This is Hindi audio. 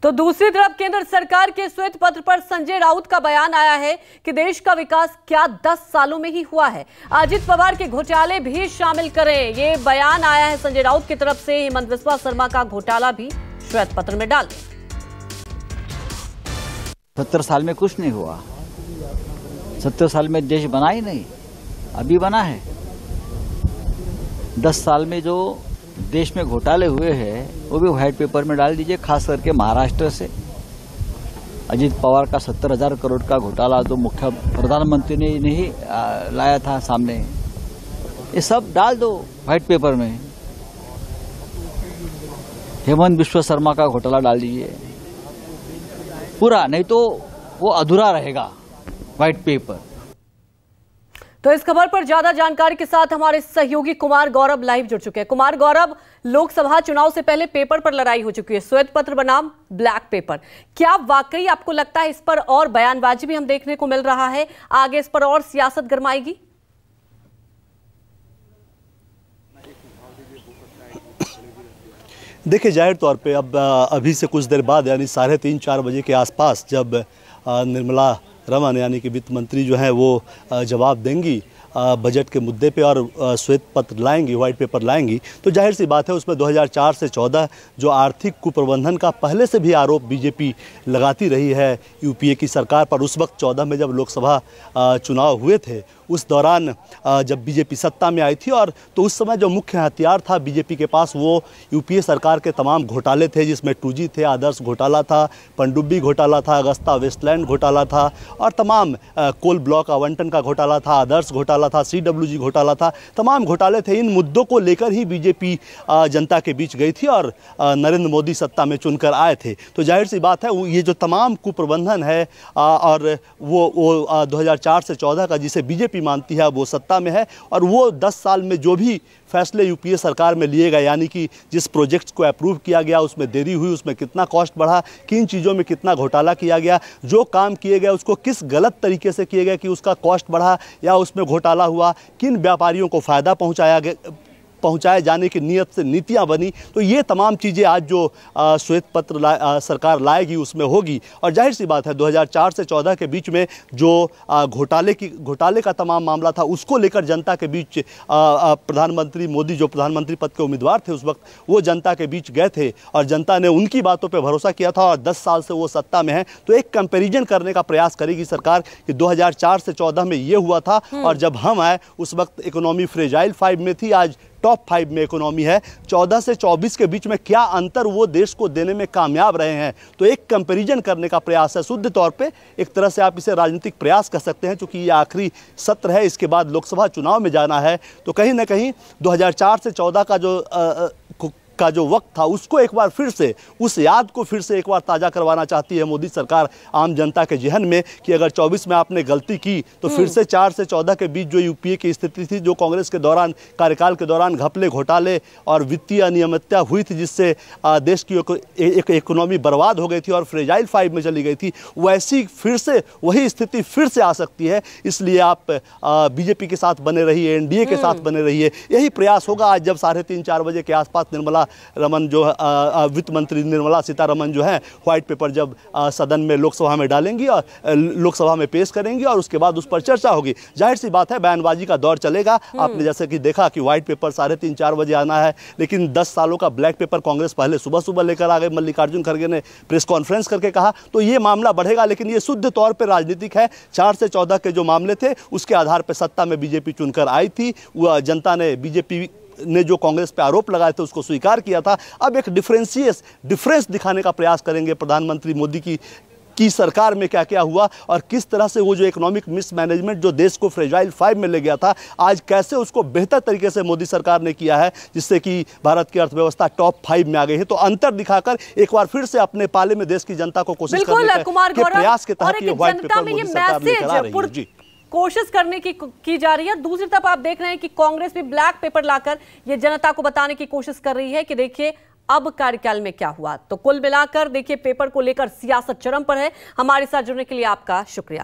तो दूसरी तरफ केंद्र सरकार के श्वेत पत्र पर संजय राउत का बयान आया है कि देश का विकास क्या 10 सालों में ही हुआ है, अजित पवार के घोटाले भी शामिल करें। ये बयान आया है संजय राउत की तरफ से। हेमंत बिस्वा शर्मा का घोटाला भी श्वेत पत्र में डाल। 70 साल में कुछ नहीं हुआ। 70 साल में देश बना ही नहीं, अभी बना है। 10 साल में जो देश में घोटाले हुए हैं वो भी व्हाइट पेपर में डाल दीजिए। खास करके महाराष्ट्र से अजित पवार का 70,000 करोड़ का घोटाला जो मुख्य प्रधानमंत्री ने नहीं लाया था सामने, ये सब डाल दो व्हाइट पेपर में। हेमंत बिस्वा शर्मा का घोटाला डाल दीजिए पूरा, नहीं तो वो अधूरा रहेगा व्हाइट पेपर। तो इस खबर पर ज्यादा जानकारी के साथ हमारे सहयोगी कुमार गौरव लाइव जुड़ चुके हैं। कुमार गौरव, लोकसभा चुनाव से पहले पेपर पर लड़ाई हो चुकी है, श्वेत पत्र बनाम ब्लैक पेपर। क्या वाकई आपको लगता है इस पर और बयानबाजी भी हम देखने को मिल रहा है, आगे इस पर और सियासत गरमाएगी? देखिए, जाहिर तौर पे अब अभी से कुछ देर बाद यानी 3:30-4 बजे के आसपास जब निर्मला रमन यानी कि वित्त मंत्री जो हैं वो जवाब देंगी बजट के मुद्दे पे और श्वेत पत्र लाएंगी, व्हाइट पेपर लाएंगी, तो जाहिर सी बात है उसमें 2004 से 14 जो आर्थिक कुप्रबंधन का पहले से भी आरोप बीजेपी लगाती रही है यूपीए की सरकार पर। उस वक्त 14 में जब लोकसभा चुनाव हुए थे उस दौरान जब बीजेपी सत्ता में आई थी, और तो उस समय जो मुख्य हथियार था बीजेपी के पास वो यूपीए सरकार के तमाम घोटाले थे, जिसमें 2G थे, आदर्श घोटाला था, पनडुब्बी घोटाला था, अगस्ता वेस्टलैंड घोटाला था और तमाम कोल ब्लॉक आवंटन का घोटाला था, आदर्श घोटाला था, CWG घोटाला था, तमाम घोटाले थे। इन मुद्दों को लेकर ही बीजेपी जनता के बीच गई थी और नरेंद्र मोदी सत्ता में चुनकर आए थे। तो जाहिर सी बात है ये जो तमाम कुप्रबंधन है और वो 2004 से 14 का जिसे बीजेपी मानती है वो सत्ता में है, और वो 10 साल में जो भी फैसले यूपीए सरकार में लिए गए, यानी कि जिस प्रोजेक्ट्स को अप्रूव किया गया उसमें देरी हुई, उसमें कितना कॉस्ट बढ़ा, किन चीज़ों में कितना घोटाला किया गया, जो काम किए गए उसको किस गलत तरीके से किए गए कि उसका कॉस्ट बढ़ा या उसमें घोटाला हुआ, किन व्यापारियों को फ़ायदा पहुंचाए जाने की नीयत से नीतियां बनी, तो ये तमाम चीज़ें आज जो श्वेत पत्र सरकार लाएगी उसमें होगी। और जाहिर सी बात है 2004 से 14 के बीच में जो घोटाले का तमाम मामला था उसको लेकर जनता के बीच प्रधानमंत्री मोदी जो प्रधानमंत्री पद के उम्मीदवार थे उस वक्त, वो जनता के बीच गए थे और जनता ने उनकी बातों पर भरोसा किया था और 10 साल से वो सत्ता में है। तो एक कंपेरिजन करने का प्रयास करेगी सरकार कि 2004 से 14 में ये हुआ था और जब हम आए उस वक्त इकोनॉमी फ्रेजाइल 5 में थी, आज टॉप 5 में इकोनॉमी है। 14 से 24 के बीच में क्या अंतर वो देश को देने में कामयाब रहे हैं, तो एक कंपैरिजन करने का प्रयास है। शुद्ध तौर पे एक तरह से आप इसे राजनीतिक प्रयास कह सकते हैं, क्योंकि ये आखिरी सत्र है, इसके बाद लोकसभा चुनाव में जाना है। तो कहीं ना कहीं 2004 से 14 का जो वक्त था उसको एक बार फिर से, उस याद को फिर से एक बार ताज़ा करवाना चाहती है मोदी सरकार आम जनता के जहन में कि अगर 24 में आपने गलती की तो फिर से 4 से 14 के बीच जो यूपीए की स्थिति थी, जो कांग्रेस के दौरान कार्यकाल के दौरान घपले घोटाले और वित्तीय अनियमितता हुई थी जिससे देश की एक इकोनॉमी बर्बाद हो गई थी और फ्रेजाइल 5 में चली गई थी, वैसी फिर से वही स्थिति फिर से आ सकती है। इसलिए आप बीजेपी के साथ बने रहिए, एनडीए के साथ बने रहिए, यही प्रयास होगा। आज जब 3:30-4 बजे के आसपास निर्मला रमन जो वित्त मंत्री निर्मला सीतारमन जो है व्हाइट पेपर जब सदन में लोकसभा में डालेंगी और लोकसभा में पेश करेंगी और उसके बाद उस पर चर्चा होगी। जाहिर सी बात है बयानबाजी का दौर चलेगा। आपने जैसे कि देखा कि व्हाइट पेपर 3:30-4 बजे आना है, लेकिन 10 सालों का ब्लैक पेपर कांग्रेस पहले सुबह सुबह लेकर आ गए। मल्लिकार्जुन खड़गे ने प्रेस कॉन्फ्रेंस करके कहा, तो ये मामला बढ़ेगा, लेकिन ये शुद्ध तौर पर राजनीतिक है। 4 से 14 के जो मामले थे उसके आधार पर सत्ता में बीजेपी चुनकर आई थी, जनता ने बीजेपी ने जो कांग्रेस पे आरोप लगाए थे उसको स्वीकार किया था। अब एक डिफरेंस दिखाने का प्रयास करेंगे प्रधानमंत्री मोदी की सरकार में क्या क्या हुआ और किस तरह से वो जो इकोनॉमिक मिसमैनेजमेंट जो देश को फ्रेजाइल 5 में ले गया था, आज कैसे उसको बेहतर तरीके से मोदी सरकार ने किया है, जिससे कि भारत की अर्थव्यवस्था टॉप 5 में आ गई है। तो अंतर दिखाकर एक बार फिर से अपने पाले में देश की जनता को कोशिश करने के प्रयास के तहत ये व्हाइट पेपर मोदी सरकार लेकर आ रही है। जी, कोशिश करने की जा रही है। दूसरी तरफ आप देख रहे हैं कि कांग्रेस भी ब्लैक पेपर लाकर ये जनता को बताने की कोशिश कर रही है कि देखिए अब कार्यकाल में क्या हुआ। तो कुल मिलाकर देखिए पेपर को लेकर सियासत चरम पर है। हमारे साथ जुड़ने के लिए आपका शुक्रिया।